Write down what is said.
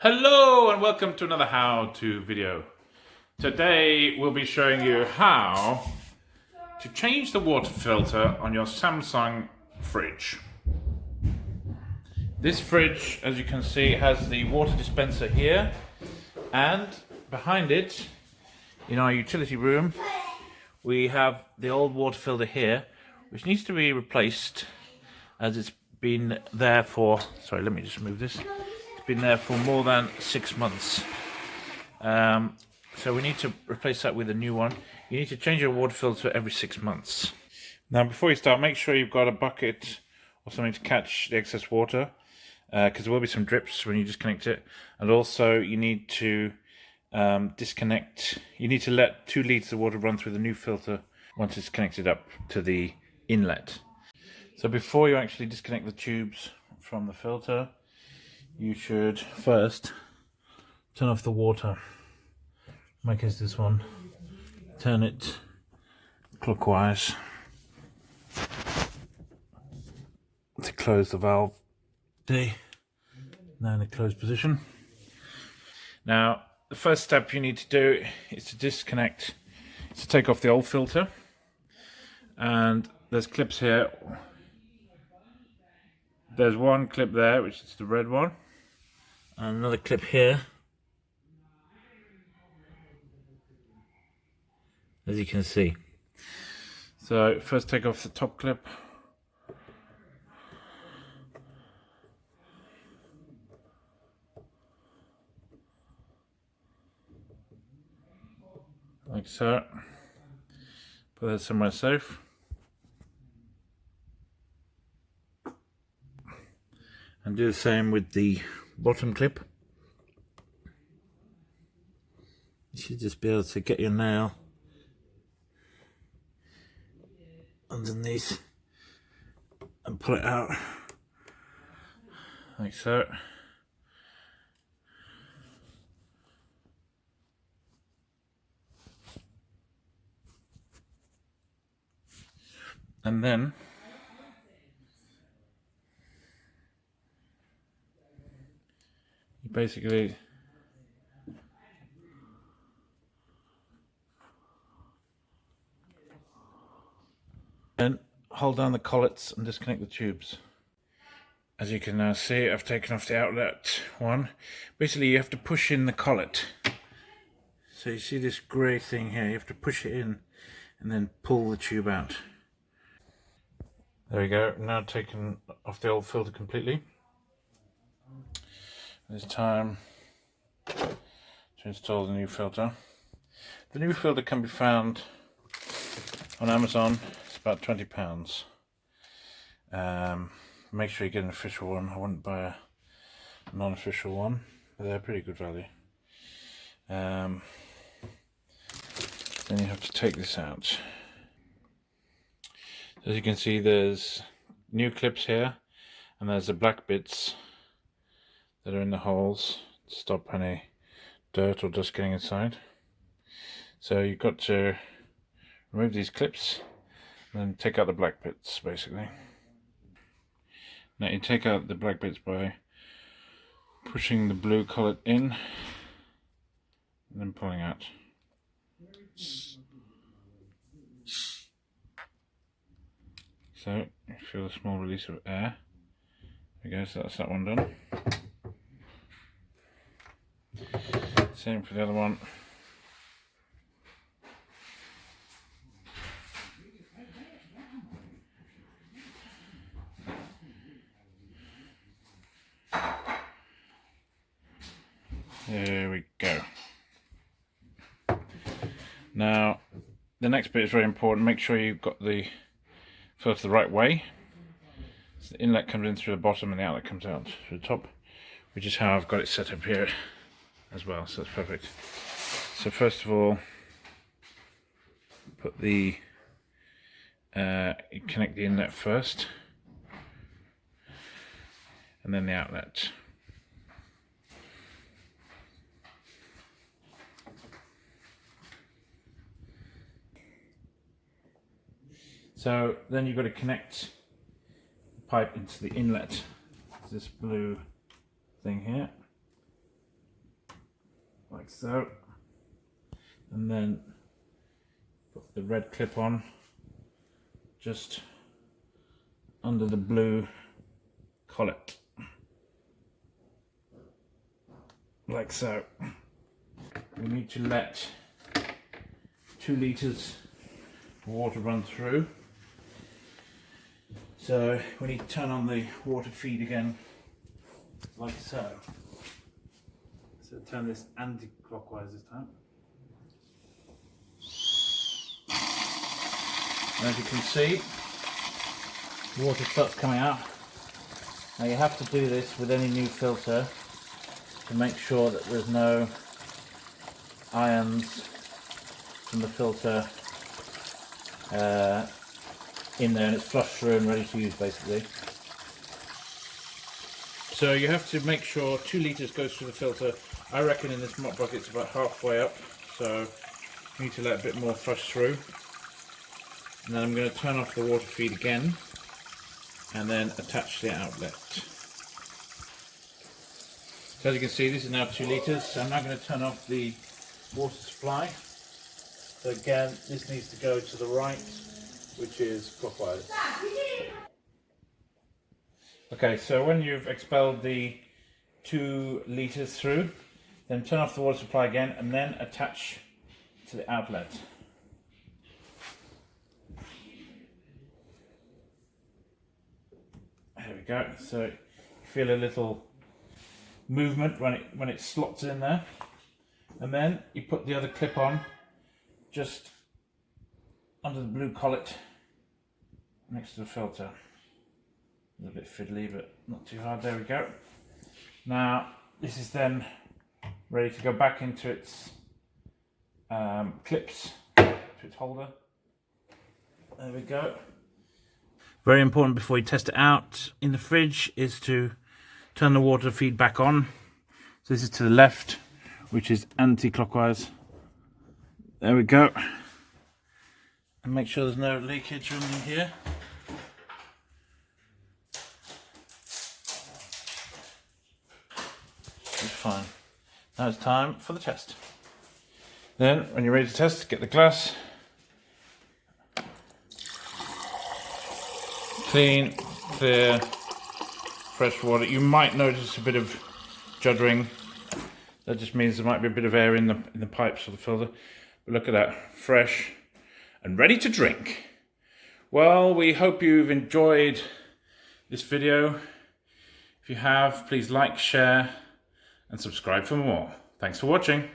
Hello and welcome to another how-to video. Today we'll be showing you how to change the water filter on your Samsung fridge. This fridge, as you can see, has the water dispenser here, and behind it, in our utility room, we have the old water filter here, which needs to be replaced as it's been there for, sorry, let me just move this. It's been there for more than 6 months. So we need to replace that with a new one. You need to change your water filter every 6 months. Now, before you start, make sure you've got a bucket or something to catch the excess water, because there will be some drips when you disconnect it. And also, you need to disconnect. You need to let 2 litres of water run through the new filter once it's connected up to the inlet. So before you actually disconnect the tubes from the filter, you should first turn off the water. In my case, this one. Turn it clockwise to close the valve. Now in the closed position. Now, the first step you need to do is to disconnect, to take off the old filter. And there's clips here. There's one clip there, which is the red one, and another clip here, as you can see. So first take off the top clip. Like so. Put that somewhere safe. And do the same with the bottom clip. You should just be able to get your nail underneath and pull it out like so. And then you basically then hold down the collets and disconnect the tubes. As you can now see, I've taken off the outlet one. Basically, you have to push in the collet. So you see this grey thing here, you have to push it in and then pull the tube out. There we go, now taken off the old filter completely. It's time to install the new filter. The new filter can be found on Amazon. It's about £20. Make sure you get an official one. I wouldn't buy a non-official one, but they're pretty good value. Then you have to take this out. As you can see, there's new clips here, and there's the black bits that are in the holes to stop any dirt or dust getting inside. So you've got to remove these clips and then take out the black bits, basically. Now you take out the black bits by pushing the blue collet in and then pulling out. So you feel a small release of air. There we go, so that's that one done. Same for the other one. There we go. Now, the next bit is very important. Make sure you've got the filter the right way. So the inlet comes in through the bottom and the outlet comes out through the top, which is how I've got it set up here as well, so that's perfect. So first of all, put the connect the inlet first, and then the outlet. So then you've got to connect the pipe into the inlet. It's this blue thing here. like so, and then put the red clip on just under the blue collet, like so. We need to let 2 litres of water run through, so we need to turn on the water feed again, like so. So turn this anti-clockwise this time. And as you can see, water starts coming out. Now you have to do this with any new filter to make sure that there's no ions from the filter in there, and it's flushed through and ready to use basically. So you have to make sure 2 litres goes through the filter. I reckon in this mop bucket it's about halfway up, so you need to let a bit more flush through. And then I'm going to turn off the water feed again and then attach the outlet. So as you can see, this is now 2 litres, so I'm now going to turn off the water supply. So again, this needs to go to the right, which is clockwise. Okay, so when you've expelled the 2 litres through, then turn off the water supply again and then attach to the outlet. There we go. So you feel a little movement when it slots in there, and then you put the other clip on just under the blue collet next to the filter. A little bit fiddly, but not too hard. There we go. Now this is then ready to go back into its clips, to its holder. There we go. Very important before you test it out in the fridge is to turn the water feed back on. So this is to the left, which is anti-clockwise. There we go. And make sure there's no leakage or anything here. It's fine. Now it's time for the test. Then, when you're ready to test, get the glass. Clean, clear, fresh water. You might notice a bit of juddering. That just means there might be a bit of air in the pipes of the filter. But look at that, fresh and ready to drink. Well, we hope you've enjoyed this video. If you have, please like, share and subscribe for more. Thanks for watching.